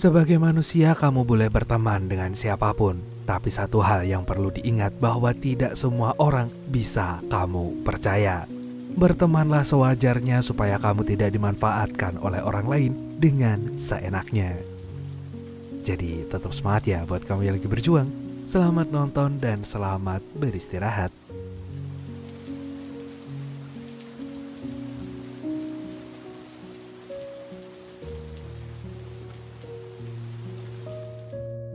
Sebagai manusia, kamu boleh berteman dengan siapapun, tapi satu hal yang perlu diingat bahwa tidak semua orang bisa kamu percaya. Bertemanlah sewajarnya supaya kamu tidak dimanfaatkan oleh orang lain dengan seenaknya. Jadi tetap semangat ya buat kamu yang lagi berjuang. Selamat nonton dan selamat beristirahat.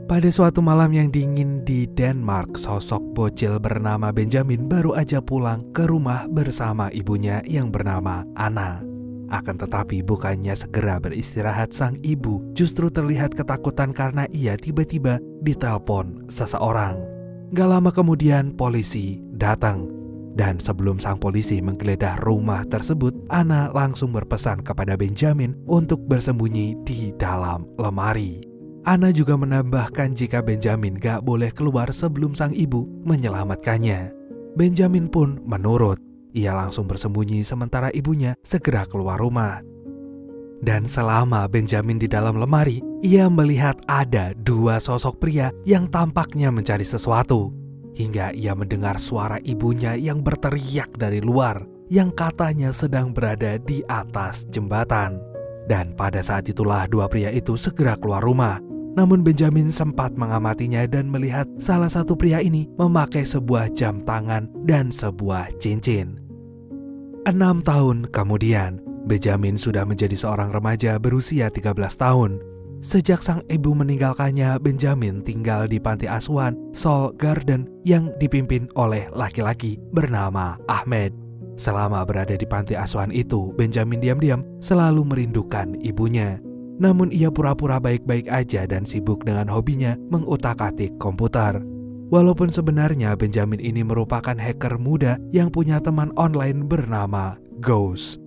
Pada suatu malam yang dingin di Denmark, sosok bocil bernama Benjamin baru aja pulang ke rumah bersama ibunya yang bernama Anna. Akan tetapi bukannya segera beristirahat, sang ibu justru terlihat ketakutan karena ia tiba-tiba ditelepon seseorang. Gak lama kemudian polisi datang. Dan sebelum sang polisi menggeledah rumah tersebut, Anna langsung berpesan kepada Benjamin untuk bersembunyi di dalam lemari. Anna juga menambahkan jika Benjamin gak boleh keluar sebelum sang ibu menyelamatkannya. Benjamin pun menurut. Ia langsung bersembunyi sementara ibunya segera keluar rumah. Dan selama Benjamin di dalam lemari, ia melihat ada dua sosok pria yang tampaknya mencari sesuatu. Hingga ia mendengar suara ibunya yang berteriak dari luar, yang katanya sedang berada di atas jembatan. Dan pada saat itulah dua pria itu segera keluar rumah. Namun Benjamin sempat mengamatinya dan melihat salah satu pria ini memakai sebuah jam tangan dan sebuah cincin. 6 tahun kemudian, Benjamin sudah menjadi seorang remaja berusia 13 tahun. Sejak sang ibu meninggalkannya, Benjamin tinggal di panti asuhan Soul Garden yang dipimpin oleh laki-laki bernama Ahmed. Selama berada di panti asuhan itu, Benjamin diam-diam selalu merindukan ibunya. Namun ia pura-pura baik-baik aja dan sibuk dengan hobinya mengutak-atik komputer. Walaupun sebenarnya Benjamin ini merupakan hacker muda yang punya teman online bernama Ghost.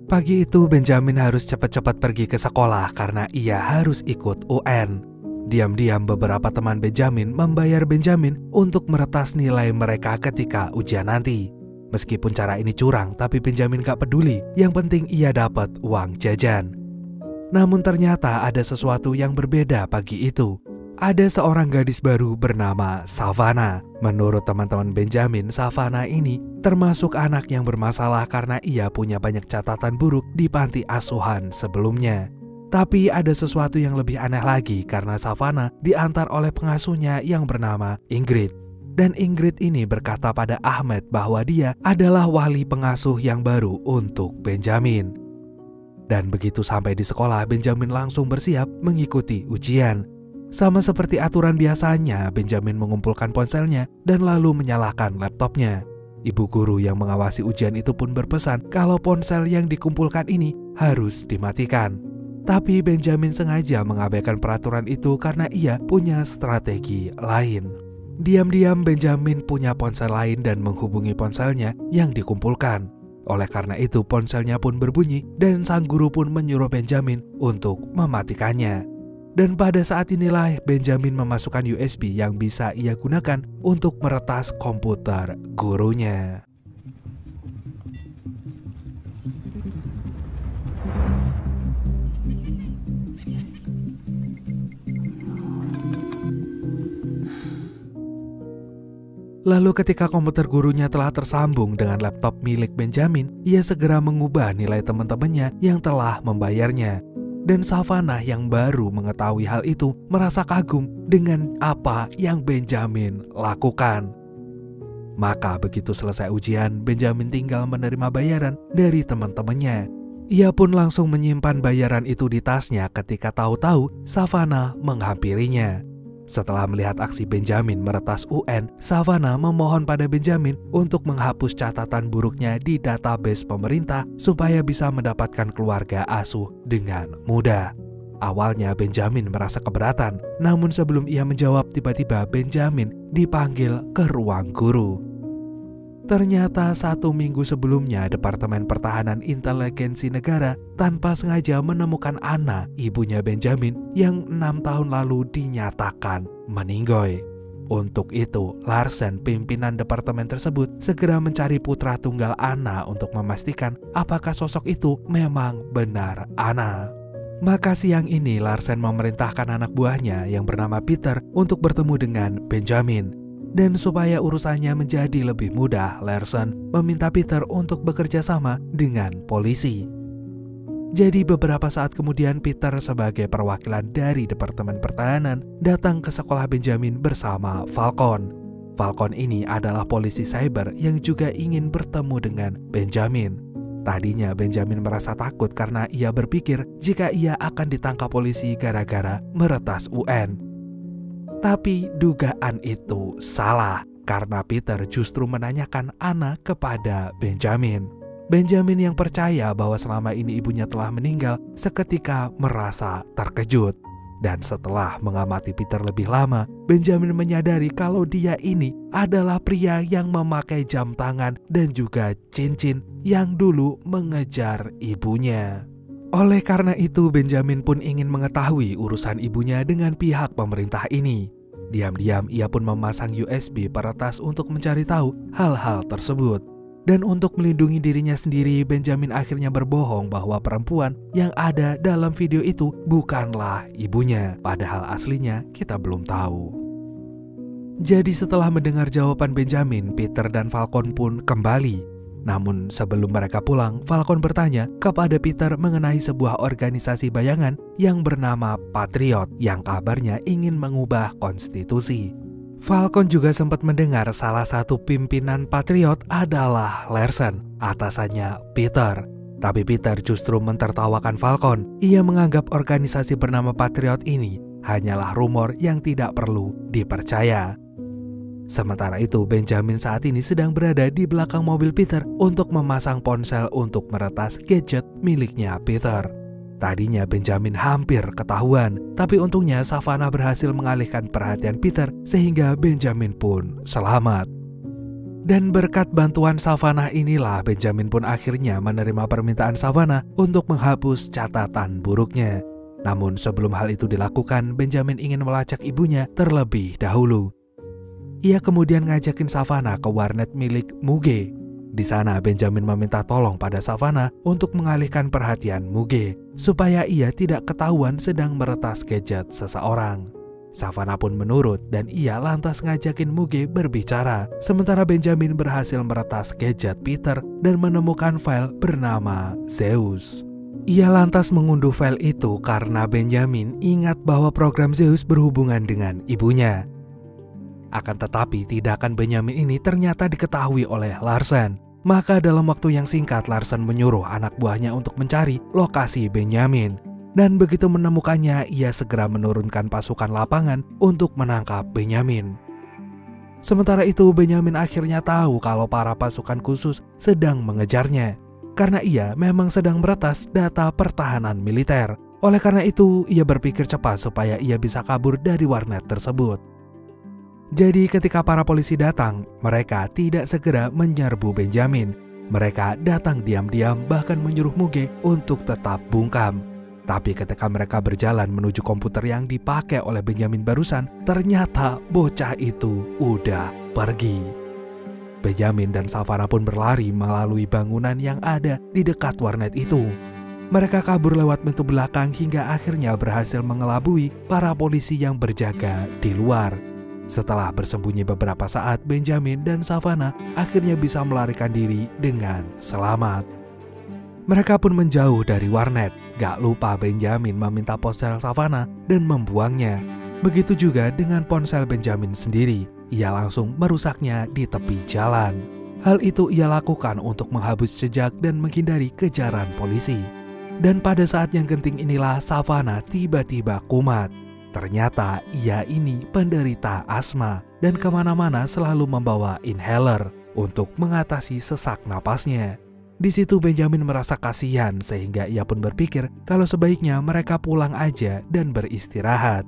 Pagi itu Benjamin harus cepat-cepat pergi ke sekolah karena ia harus ikut UN. Diam-diam beberapa teman Benjamin membayar Benjamin untuk meretas nilai mereka ketika ujian nanti. Meskipun cara ini curang, tapi Benjamin gak peduli, yang penting ia dapat uang jajan. Namun ternyata ada sesuatu yang berbeda pagi itu. Ada seorang gadis baru bernama Savannah. Menurut teman-teman Benjamin, Savannah ini termasuk anak yang bermasalah karena ia punya banyak catatan buruk di panti asuhan sebelumnya. Tapi ada sesuatu yang lebih aneh lagi karena Savannah diantar oleh pengasuhnya yang bernama Ingrid. Dan Ingrid ini berkata pada Ahmed bahwa dia adalah wali pengasuh yang baru untuk Benjamin. Dan begitu sampai di sekolah, Benjamin langsung bersiap mengikuti ujian. Sama seperti aturan biasanya, Benjamin mengumpulkan ponselnya dan lalu menyalakan laptopnya. Ibu guru yang mengawasi ujian itu pun berpesan kalau ponsel yang dikumpulkan ini harus dimatikan. Tapi Benjamin sengaja mengabaikan peraturan itu karena ia punya strategi lain. Diam-diam Benjamin punya ponsel lain dan menghubungi ponselnya yang dikumpulkan. Oleh karena itu ponselnya pun berbunyi dan sang guru pun menyuruh Benjamin untuk mematikannya. Dan pada saat inilah Benjamin memasukkan USB yang bisa ia gunakan untuk meretas komputer gurunya. Lalu ketika komputer gurunya telah tersambung dengan laptop milik Benjamin, ia segera mengubah nilai teman-temannya yang telah membayarnya. Dan Savannah yang baru mengetahui hal itu merasa kagum dengan apa yang Benjamin lakukan. Maka begitu selesai ujian, Benjamin tinggal menerima bayaran dari teman-temannya. Ia pun langsung menyimpan bayaran itu di tasnya ketika tahu-tahu Savannah menghampirinya. Setelah melihat aksi Benjamin meretas UN, Savannah memohon pada Benjamin untuk menghapus catatan buruknya di database pemerintah supaya bisa mendapatkan keluarga asuh dengan mudah. Awalnya Benjamin merasa keberatan, namun sebelum ia menjawab tiba-tiba Benjamin dipanggil ke ruang guru. Ternyata 1 minggu sebelumnya Departemen Pertahanan Inteligensi Negara tanpa sengaja menemukan Anna, ibunya Benjamin yang 6 tahun lalu dinyatakan meninggoy. Untuk itu, Larsen, pimpinan departemen tersebut, segera mencari putra tunggal Anna untuk memastikan apakah sosok itu memang benar Anna. Maka siang ini Larsen memerintahkan anak buahnya yang bernama Peter untuk bertemu dengan Benjamin. Dan supaya urusannya menjadi lebih mudah, Larsen meminta Peter untuk bekerja sama dengan polisi. Jadi beberapa saat kemudian Peter sebagai perwakilan dari Departemen Pertahanan datang ke sekolah Benjamin bersama Falcon. Falcon ini adalah polisi cyber yang juga ingin bertemu dengan Benjamin. Tadinya Benjamin merasa takut karena ia berpikir jika ia akan ditangkap polisi gara-gara meretas UN. Tapi dugaan itu salah karena Peter justru menanyakan Anna kepada Benjamin. Benjamin yang percaya bahwa selama ini ibunya telah meninggal seketika merasa terkejut. Dan setelah mengamati Peter lebih lama, Benjamin menyadari kalau dia ini adalah pria yang memakai jam tangan dan juga cincin yang dulu mengejar ibunya. Oleh karena itu, Benjamin pun ingin mengetahui urusan ibunya dengan pihak pemerintah ini. Diam-diam ia pun memasang USB peretas untuk mencari tahu hal-hal tersebut. Dan untuk melindungi dirinya sendiri, Benjamin akhirnya berbohong bahwa perempuan yang ada dalam video itu bukanlah ibunya. Padahal aslinya kita belum tahu. Jadi setelah mendengar jawaban Benjamin, Peter dan Falcon pun kembali. Namun sebelum mereka pulang, Falcon bertanya kepada Peter mengenai sebuah organisasi bayangan yang bernama Patriot yang kabarnya ingin mengubah konstitusi. Falcon juga sempat mendengar salah satu pimpinan Patriot adalah Larsen, atasannya Peter. Tapi Peter justru mentertawakan Falcon. Ia menganggap organisasi bernama Patriot ini hanyalah rumor yang tidak perlu dipercaya. Sementara itu, Benjamin saat ini sedang berada di belakang mobil Peter untuk memasang ponsel untuk meretas gadget miliknya Peter. Tadinya Benjamin hampir ketahuan, tapi untungnya Savannah berhasil mengalihkan perhatian Peter sehingga Benjamin pun selamat. Dan berkat bantuan Savannah inilah Benjamin pun akhirnya menerima permintaan Savannah untuk menghapus catatan buruknya. Namun sebelum hal itu dilakukan, Benjamin ingin melacak ibunya terlebih dahulu. Ia kemudian ngajakin Savannah ke warnet milik Muge. Di sana Benjamin meminta tolong pada Savannah untuk mengalihkan perhatian Muge supaya ia tidak ketahuan sedang meretas gadget seseorang. Savannah pun menurut dan ia lantas ngajakin Muge berbicara. Sementara Benjamin berhasil meretas gadget Peter dan menemukan file bernama Zeus. Ia lantas mengunduh file itu karena Benjamin ingat bahwa program Zeus berhubungan dengan ibunya. Akan tetapi tindakan Benjamin ini ternyata diketahui oleh Larsen. Maka dalam waktu yang singkat Larsen menyuruh anak buahnya untuk mencari lokasi Benjamin. Dan begitu menemukannya, ia segera menurunkan pasukan lapangan untuk menangkap Benjamin. Sementara itu Benjamin akhirnya tahu kalau para pasukan khusus sedang mengejarnya. Karena ia memang sedang meretas data pertahanan militer. Oleh karena itu ia berpikir cepat supaya ia bisa kabur dari warnet tersebut. Jadi ketika para polisi datang, mereka tidak segera menyerbu Benjamin. Mereka datang diam-diam bahkan menyuruh Muge untuk tetap bungkam. Tapi ketika mereka berjalan menuju komputer yang dipakai oleh Benjamin barusan, ternyata bocah itu udah pergi. Benjamin dan Savannah pun berlari melalui bangunan yang ada di dekat warnet itu. Mereka kabur lewat pintu belakang hingga akhirnya berhasil mengelabui para polisi yang berjaga di luar. Setelah bersembunyi beberapa saat, Benjamin dan Savannah akhirnya bisa melarikan diri dengan selamat. Mereka pun menjauh dari warnet. Gak lupa Benjamin meminta ponsel Savannah dan membuangnya. Begitu juga dengan ponsel Benjamin sendiri. Ia langsung merusaknya di tepi jalan. Hal itu ia lakukan untuk menghapus jejak dan menghindari kejaran polisi. Dan pada saat yang genting inilah Savannah tiba-tiba kumat. Ternyata ia ini penderita asma dan kemana-mana selalu membawa inhaler untuk mengatasi sesak napasnya. Di situ Benjamin merasa kasihan sehingga ia pun berpikir kalau sebaiknya mereka pulang aja dan beristirahat.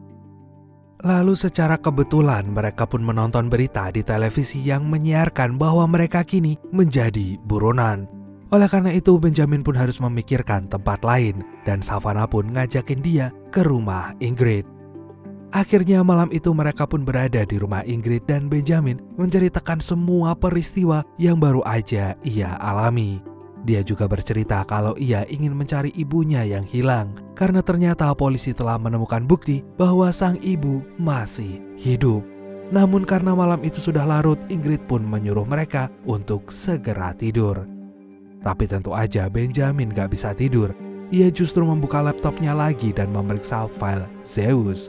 Lalu secara kebetulan mereka pun menonton berita di televisi yang menyiarkan bahwa mereka kini menjadi buronan. Oleh karena itu Benjamin pun harus memikirkan tempat lain dan Savannah pun ngajakin dia ke rumah Ingrid. Akhirnya malam itu mereka pun berada di rumah Ingrid dan Benjamin menceritakan semua peristiwa yang baru aja ia alami. Dia juga bercerita kalau ia ingin mencari ibunya yang hilang karena ternyata polisi telah menemukan bukti bahwa sang ibu masih hidup. Namun karena malam itu sudah larut, Ingrid pun menyuruh mereka untuk segera tidur. Tapi tentu aja Benjamin gak bisa tidur. Ia justru membuka laptopnya lagi dan memeriksa file Zeus.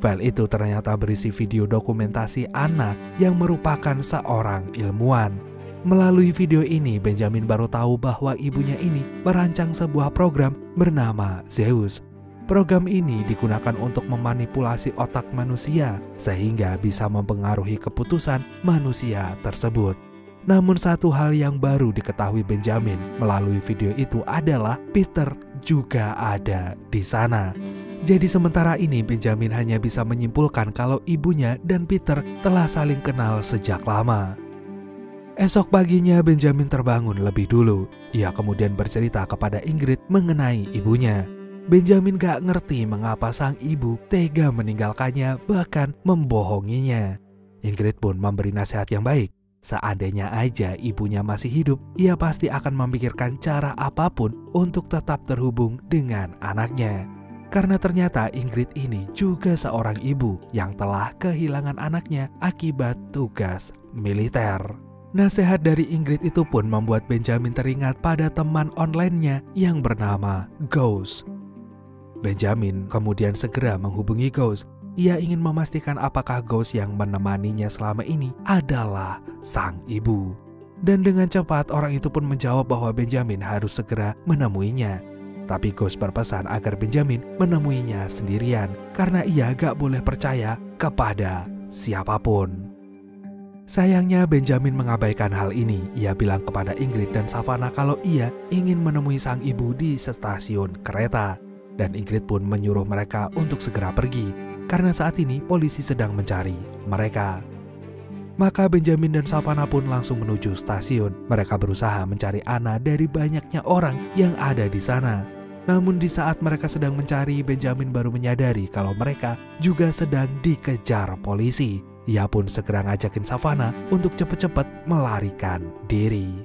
File itu ternyata berisi video dokumentasi Anna yang merupakan seorang ilmuwan. Melalui video ini, Benjamin baru tahu bahwa ibunya ini merancang sebuah program bernama Zeus. Program ini digunakan untuk memanipulasi otak manusia sehingga bisa mempengaruhi keputusan manusia tersebut. Namun satu hal yang baru diketahui Benjamin melalui video itu adalah Peter juga ada di sana. Jadi sementara ini Benjamin hanya bisa menyimpulkan kalau ibunya dan Peter telah saling kenal sejak lama. Esok paginya Benjamin terbangun lebih dulu. Ia kemudian bercerita kepada Ingrid mengenai ibunya. Benjamin gak ngerti mengapa sang ibu tega meninggalkannya bahkan membohonginya. Ingrid pun memberi nasihat yang baik. Seandainya aja ibunya masih hidup, ia pasti akan memikirkan cara apapun untuk tetap terhubung dengan anaknya. Karena ternyata Ingrid ini juga seorang ibu yang telah kehilangan anaknya akibat tugas militer. Nasihat dari Ingrid itu pun membuat Benjamin teringat pada teman online-nya yang bernama Ghost. Benjamin kemudian segera menghubungi Ghost. Ia ingin memastikan apakah Ghost yang menemaninya selama ini adalah sang ibu. Dan dengan cepat orang itu pun menjawab bahwa Benjamin harus segera menemuinya. Tapi Ghost berpesan agar Benjamin menemuinya sendirian karena ia gak boleh percaya kepada siapapun. Sayangnya Benjamin mengabaikan hal ini. Ia bilang kepada Ingrid dan Savannah kalau ia ingin menemui sang ibu di stasiun kereta. Dan Ingrid pun menyuruh mereka untuk segera pergi karena saat ini polisi sedang mencari mereka. Maka Benjamin dan Savannah pun langsung menuju stasiun. Mereka berusaha mencari Anna dari banyaknya orang yang ada di sana. Namun di saat mereka sedang mencari, Benjamin baru menyadari kalau mereka juga sedang dikejar polisi. Ia pun segera ngajakin Savannah untuk cepat-cepat melarikan diri.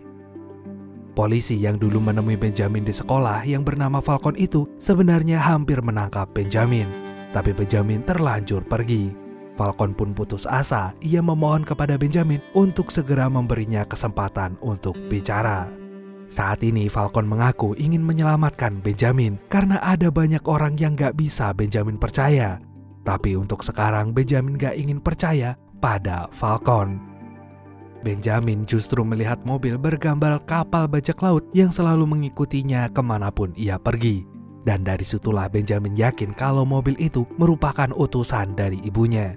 Polisi yang dulu menemui Benjamin di sekolah yang bernama Falcon itu sebenarnya hampir menangkap Benjamin. Tapi Benjamin terlanjur pergi. Falcon pun putus asa. Ia memohon kepada Benjamin untuk segera memberinya kesempatan untuk bicara. Saat ini Falcon mengaku ingin menyelamatkan Benjamin karena ada banyak orang yang gak bisa Benjamin percaya. Tapi untuk sekarang Benjamin gak ingin percaya pada Falcon. Benjamin justru melihat mobil bergambar kapal bajak laut yang selalu mengikutinya kemanapun ia pergi. Dan dari situlah Benjamin yakin kalau mobil itu merupakan utusan dari ibunya.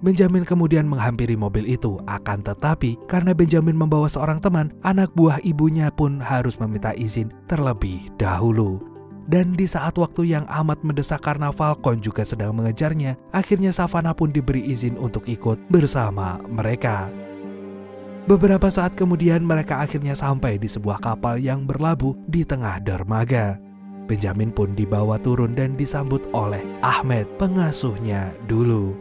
Benjamin kemudian menghampiri mobil itu, akan tetapi karena Benjamin membawa seorang teman, anak buah ibunya pun harus meminta izin terlebih dahulu. Dan di saat waktu yang amat mendesak karena Falcon juga sedang mengejarnya, akhirnya Savannah pun diberi izin untuk ikut bersama mereka. Beberapa saat kemudian mereka akhirnya sampai di sebuah kapal yang berlabuh di tengah dermaga. Benjamin pun dibawa turun dan disambut oleh Ahmed, pengasuhnya dulu.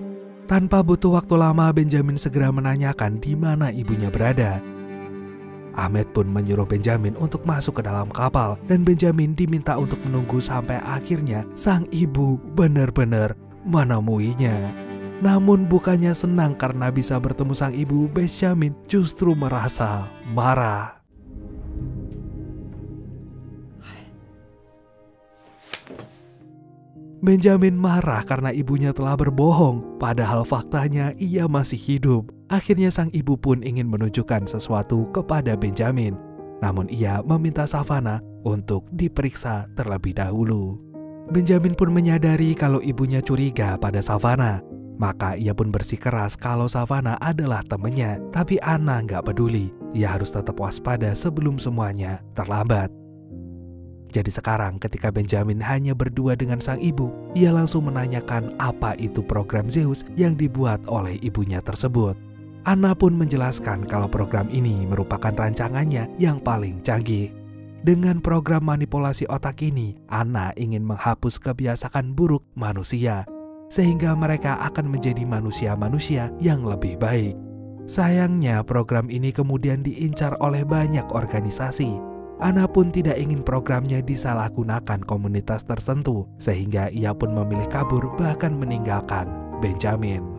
Tanpa butuh waktu lama, Benjamin segera menanyakan di mana ibunya berada. Ahmed pun menyuruh Benjamin untuk masuk ke dalam kapal dan Benjamin diminta untuk menunggu sampai akhirnya sang ibu benar-benar menemuinya. Namun bukannya senang karena bisa bertemu sang ibu, Benjamin justru merasa marah. Benjamin marah karena ibunya telah berbohong, padahal faktanya ia masih hidup. Akhirnya sang ibu pun ingin menunjukkan sesuatu kepada Benjamin. Namun ia meminta Savannah untuk diperiksa terlebih dahulu. Benjamin pun menyadari kalau ibunya curiga pada Savannah. Maka ia pun bersikeras kalau Savannah adalah temannya, tapi Anna nggak peduli. Ia harus tetap waspada sebelum semuanya terlambat. Jadi sekarang ketika Benjamin hanya berdua dengan sang ibu, ia langsung menanyakan apa itu program Zeus yang dibuat oleh ibunya tersebut. Anna pun menjelaskan kalau program ini merupakan rancangannya yang paling canggih. Dengan program manipulasi otak ini, Anna ingin menghapus kebiasaan buruk manusia, sehingga mereka akan menjadi manusia-manusia yang lebih baik. Sayangnya program ini kemudian diincar oleh banyak organisasi. Anna pun tidak ingin programnya disalahgunakan komunitas tertentu, sehingga ia pun memilih kabur bahkan meninggalkan Benjamin.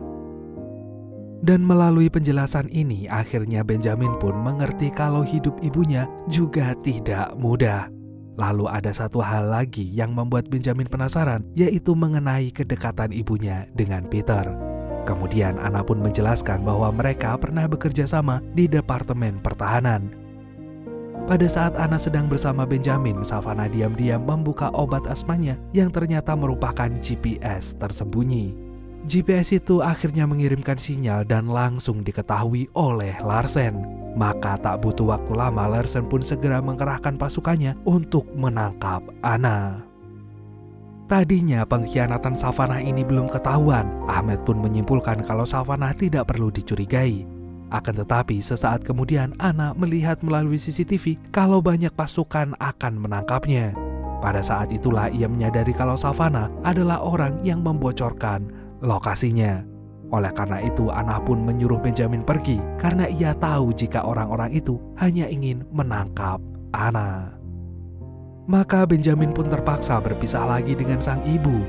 Dan melalui penjelasan ini, akhirnya Benjamin pun mengerti kalau hidup ibunya juga tidak mudah. Lalu ada satu hal lagi yang membuat Benjamin penasaran, yaitu mengenai kedekatan ibunya dengan Peter. Kemudian Anna pun menjelaskan bahwa mereka pernah bekerja sama di Departemen Pertahanan. Pada saat Anna sedang bersama Benjamin, Savannah diam-diam membuka obat asmanya yang ternyata merupakan GPS tersembunyi. GPS itu akhirnya mengirimkan sinyal dan langsung diketahui oleh Larsen. Maka tak butuh waktu lama, Larsen pun segera mengerahkan pasukannya untuk menangkap Anna. Tadinya pengkhianatan Savannah ini belum ketahuan. Ahmed pun menyimpulkan kalau Savannah tidak perlu dicurigai. Akan tetapi sesaat kemudian Anna melihat melalui CCTV kalau banyak pasukan akan menangkapnya. Pada saat itulah ia menyadari kalau Savannah adalah orang yang membocorkan lokasinya. Oleh karena itu Anna pun menyuruh Benjamin pergi karena ia tahu jika orang-orang itu hanya ingin menangkap Anna. Maka Benjamin pun terpaksa berpisah lagi dengan sang ibu.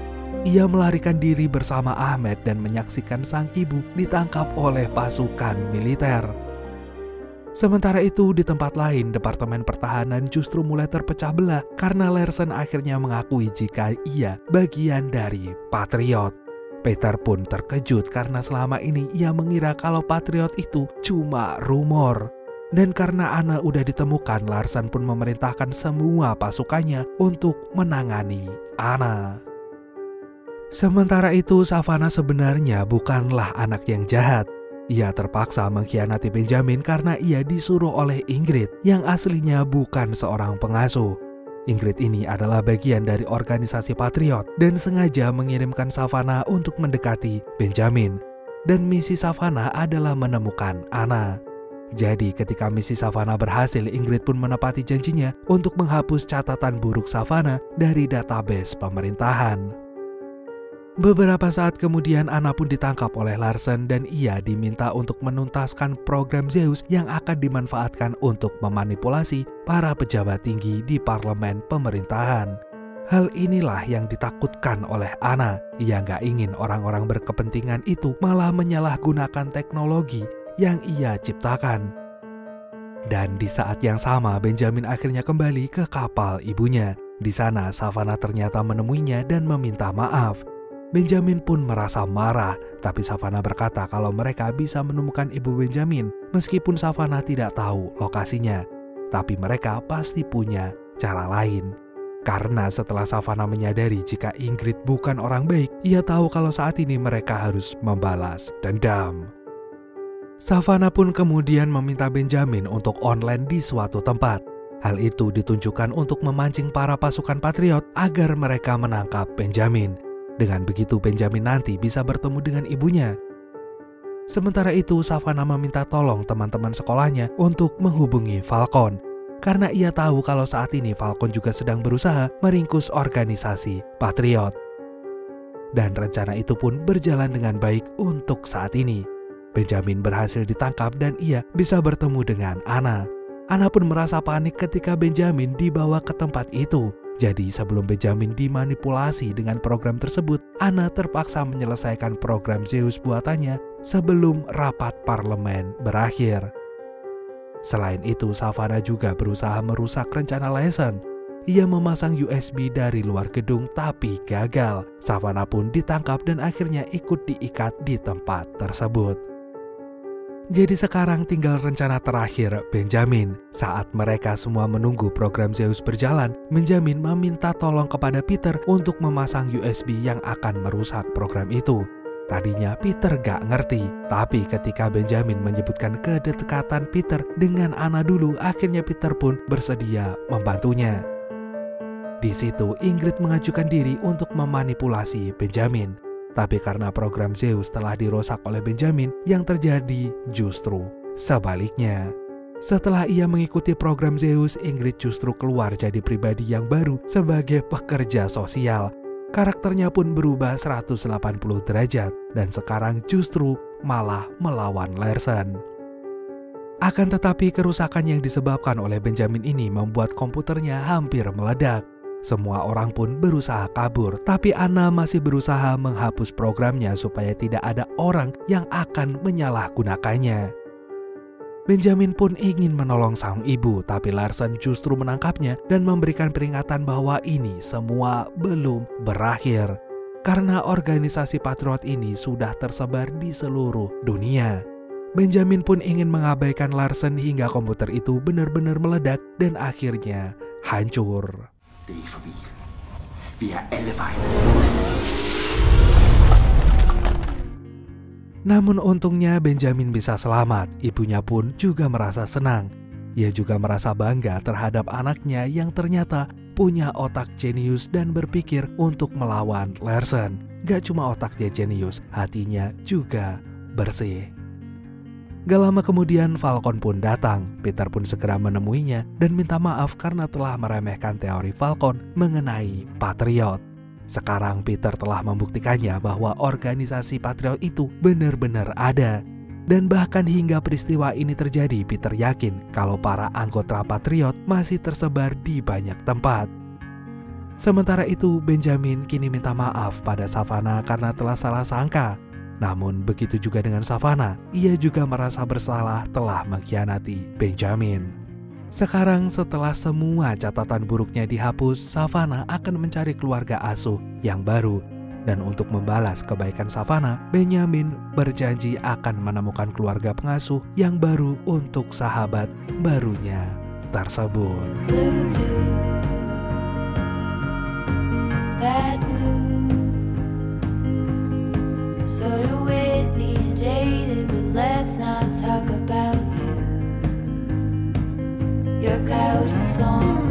Ia melarikan diri bersama Ahmed dan menyaksikan sang ibu ditangkap oleh pasukan militer. Sementara itu di tempat lain, Departemen Pertahanan justru mulai terpecah belah karena Larsen akhirnya mengakui jika ia bagian dari Patriot. Peter pun terkejut karena selama ini ia mengira kalau Patriot itu cuma rumor. Dan karena Anna udah ditemukan, Larsen pun memerintahkan semua pasukannya untuk menangani Anna. Sementara itu Savannah sebenarnya bukanlah anak yang jahat. Ia terpaksa mengkhianati Benjamin karena ia disuruh oleh Ingrid yang aslinya bukan seorang pengasuh. Ingrid ini adalah bagian dari organisasi Patriot dan sengaja mengirimkan Savannah untuk mendekati Benjamin. Dan misi Savannah adalah menemukan Anna. Jadi ketika misi Savannah berhasil, Ingrid pun menepati janjinya untuk menghapus catatan buruk Savannah dari database pemerintahan. Beberapa saat kemudian Anna pun ditangkap oleh Larsen dan ia diminta untuk menuntaskan program Zeus yang akan dimanfaatkan untuk memanipulasi para pejabat tinggi di parlemen pemerintahan. Hal inilah yang ditakutkan oleh Anna. Ia nggak ingin orang-orang berkepentingan itu malah menyalahgunakan teknologi yang ia ciptakan. Dan di saat yang sama Benjamin akhirnya kembali ke kapal ibunya. Di sana Savannah ternyata menemuinya dan meminta maaf. Benjamin pun merasa marah, tapi Savannah berkata kalau mereka bisa menemukan ibu Benjamin meskipun Savannah tidak tahu lokasinya. Tapi mereka pasti punya cara lain. Karena setelah Savannah menyadari jika Ingrid bukan orang baik, ia tahu kalau saat ini mereka harus membalas dendam. Savannah pun kemudian meminta Benjamin untuk online di suatu tempat. Hal itu ditunjukkan untuk memancing para pasukan Patriot agar mereka menangkap Benjamin. Dengan begitu Benjamin nanti bisa bertemu dengan ibunya. Sementara itu Savannah meminta tolong teman-teman sekolahnya untuk menghubungi Falcon. Karena ia tahu kalau saat ini Falcon juga sedang berusaha meringkus organisasi Patriot. Dan rencana itu pun berjalan dengan baik untuk saat ini. Benjamin berhasil ditangkap dan ia bisa bertemu dengan Anna. Anna pun merasa panik ketika Benjamin dibawa ke tempat itu. Jadi sebelum Benjamin dimanipulasi dengan program tersebut, Anna terpaksa menyelesaikan program Zeus buatannya sebelum rapat parlemen berakhir. Selain itu, Savannah juga berusaha merusak rencana Larsen. Ia memasang USB dari luar gedung tapi gagal. Savannah pun ditangkap dan akhirnya ikut diikat di tempat tersebut. Jadi sekarang tinggal rencana terakhir Benjamin. Saat mereka semua menunggu program Zeus berjalan, Benjamin meminta tolong kepada Peter untuk memasang USB yang akan merusak program itu. Tadinya Peter gak ngerti, tapi ketika Benjamin menyebutkan kedekatan Peter dengan Anna dulu, akhirnya Peter pun bersedia membantunya. Di situ Ingrid mengajukan diri untuk memanipulasi Benjamin. Tapi karena program Zeus telah dirusak oleh Benjamin, yang terjadi justru sebaliknya. Setelah ia mengikuti program Zeus, Ingrid justru keluar jadi pribadi yang baru sebagai pekerja sosial. Karakternya pun berubah 180 derajat dan sekarang justru malah melawan Larsen. Akan tetapi kerusakan yang disebabkan oleh Benjamin ini membuat komputernya hampir meledak. Semua orang pun berusaha kabur, tapi Anna masih berusaha menghapus programnya supaya tidak ada orang yang akan menyalahgunakannya. Benjamin pun ingin menolong sang ibu, tapi Larsen justru menangkapnya dan memberikan peringatan bahwa ini semua belum berakhir. Karena organisasi Patriot ini sudah tersebar di seluruh dunia. Benjamin pun ingin mengabaikan Larsen hingga komputer itu benar-benar meledak dan akhirnya hancur. Namun untungnya Benjamin bisa selamat. Ibunya pun juga merasa senang. Ia juga merasa bangga terhadap anaknya yang ternyata punya otak jenius dan berpikir untuk melawan Larsen. Gak cuma otaknya jenius, hatinya juga bersih. Gak lama kemudian Falcon pun datang. Peter pun segera menemuinya dan minta maaf karena telah meremehkan teori Falcon mengenai Patriot. Sekarang Peter telah membuktikannya bahwa organisasi Patriot itu benar-benar ada. Dan bahkan hingga peristiwa ini terjadi, Peter yakin kalau para anggota Patriot masih tersebar di banyak tempat. Sementara itu, Benjamin kini minta maaf pada Savannah karena telah salah sangka. Namun begitu juga dengan Savannah, ia juga merasa bersalah telah mengkhianati Benjamin. Sekarang setelah semua catatan buruknya dihapus, Savannah akan mencari keluarga asuh yang baru. Dan untuk membalas kebaikan Savannah, Benjamin berjanji akan menemukan keluarga pengasuh yang baru untuk sahabat barunya tersebut. Your cloudy song